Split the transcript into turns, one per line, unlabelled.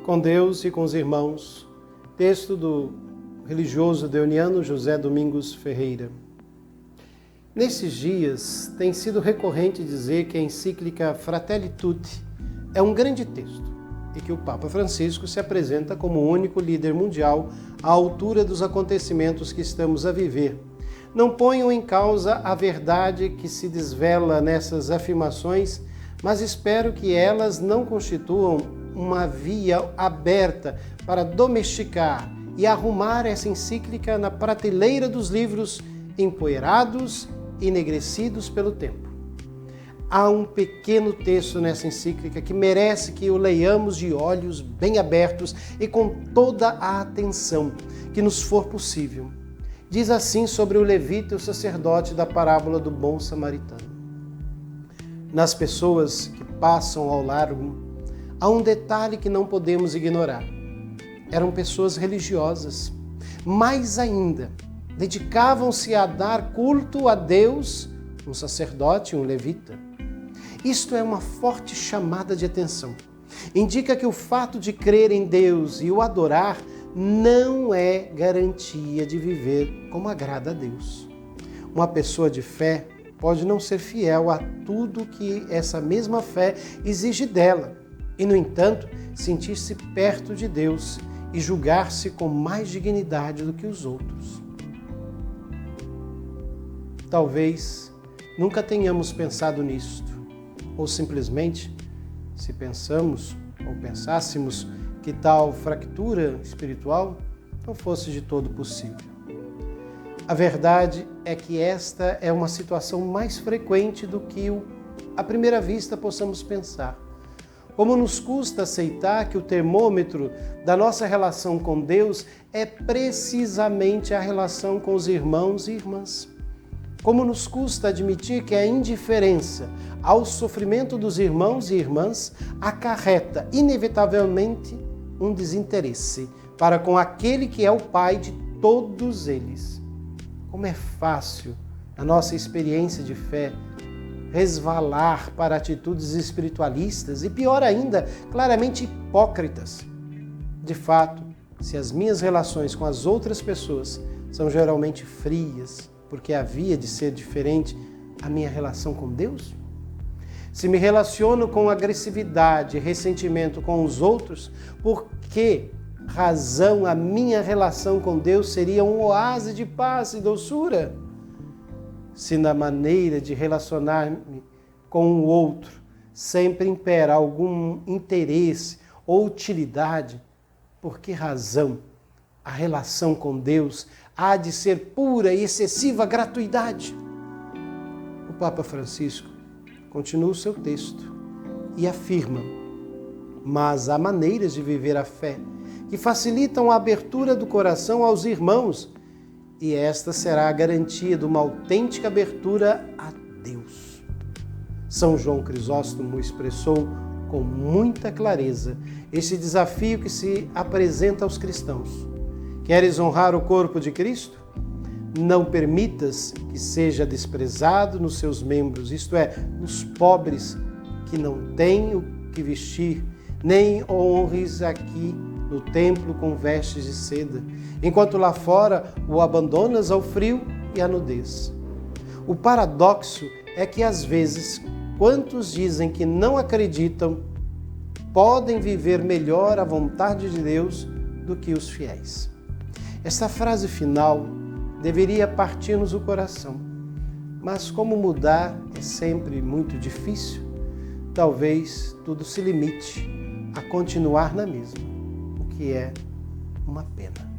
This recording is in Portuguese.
Com Deus e com os irmãos. Texto do religioso deoniano José Domingos Ferreira. Nesses dias, tem sido recorrente dizer que a encíclica Fratelli Tutti é um grande texto e que o Papa Francisco se apresenta como o único líder mundial à altura dos acontecimentos que estamos a viver. Não ponham em causa a verdade que se desvela nessas afirmações, mas espero que elas não constituam uma via aberta para domesticar e arrumar essa encíclica na prateleira dos livros empoeirados e enegrecidos pelo tempo. Há um pequeno texto nessa encíclica que merece que o leiamos de olhos bem abertos e com toda a atenção que nos for possível. Diz assim sobre o levita e o sacerdote da parábola do bom samaritano. Nas pessoas que passam ao largo, há um detalhe que não podemos ignorar. Eram pessoas religiosas. Mais ainda, dedicavam-se a dar culto a Deus, um sacerdote e um levita. Isto é uma forte chamada de atenção. Indica que o fato de crer em Deus e o adorar não é garantia de viver como agrada a Deus. Uma pessoa de fé pode não ser fiel a tudo que essa mesma fé exige dela e, no entanto, sentir-se perto de Deus e julgar-se com mais dignidade do que os outros. Talvez nunca tenhamos pensado nisto, ou simplesmente, se pensamos ou pensássemos que tal fractura espiritual não fosse de todo possível. A verdade é que esta é uma situação mais frequente do que à primeira vista possamos pensar. Como nos custa aceitar que o termômetro da nossa relação com Deus é precisamente a relação com os irmãos e irmãs. Como nos custa admitir que a indiferença ao sofrimento dos irmãos e irmãs acarreta inevitavelmente um desinteresse para com aquele que é o Pai de todos eles. Como é fácil, na nossa experiência de fé, resvalar para atitudes espiritualistas e, pior ainda, claramente hipócritas. De fato, se as minhas relações com as outras pessoas são geralmente frias, porque havia de ser diferente a minha relação com Deus? Se me relaciono com agressividade e ressentimento com os outros, por que razão a minha relação com Deus seria um oásis de paz e doçura? Se na maneira de relacionar-me com o outro sempre impera algum interesse ou utilidade, por que razão a relação com Deus há de ser pura e excessiva gratuidade? O Papa Francisco continua o seu texto e afirma: mas há maneiras de viver a fé que facilitam a abertura do coração aos irmãos, e esta será a garantia de uma autêntica abertura a Deus. São João Crisóstomo expressou com muita clareza esse desafio que se apresenta aos cristãos. Queres honrar o corpo de Cristo? Não permitas que seja desprezado nos seus membros, isto é, nos pobres que não têm o que vestir, nem honres aqui no templo com vestes de seda, enquanto lá fora o abandonas ao frio e à nudez. O paradoxo é que, às vezes, quantos dizem que não acreditam podem viver melhor a vontade de Deus do que os fiéis. Essa frase final deveria partir-nos o coração, mas como mudar é sempre muito difícil, talvez tudo se limite a continuar na mesma, o que é uma pena.